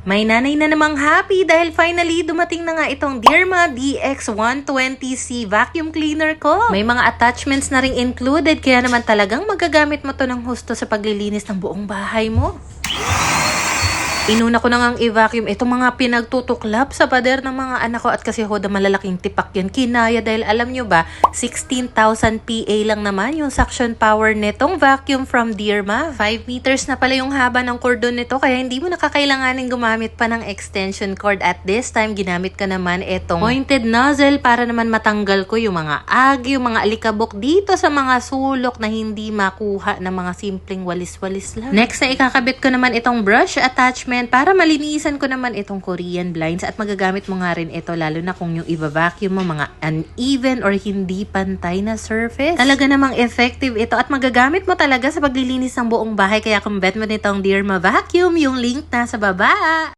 May nanay na namang happy dahil finally dumating na nga itong Derma DX120C vacuum cleaner ko. May mga attachments na ring included kaya naman talagang magagamit mo to ng husto sa paglilinis ng buong bahay mo. Inuna ko na ngang i-vacuum itong mga pinagtutuklap sa pader ng mga anak ko at kasi hoda malalaking tipak yan kinaya dahil alam nyo ba 16,000 PA lang naman yung suction power nitong vacuum from Derma. 5 meters na pala yung haba ng cordon nito kaya hindi mo nakakailanganin gumamit pa ng extension cord at this time ginamit ko naman itong pointed nozzle para naman matanggal ko yung mga agi, yung mga alikabok dito sa mga sulok na hindi makuha ng mga simpleng walis-walis lang. Next na ikakabit ko naman itong brush attachment para malinisan ko naman itong Korean blinds at magagamit mo nga rin ito lalo na kung yung i-vacuum mo mga uneven or hindi pantay na surface. Talaga namang effective ito at magagamit mo talaga sa paglilinis ng buong bahay kaya kung bet mo nitong Derma vacuum, yung link na sa baba.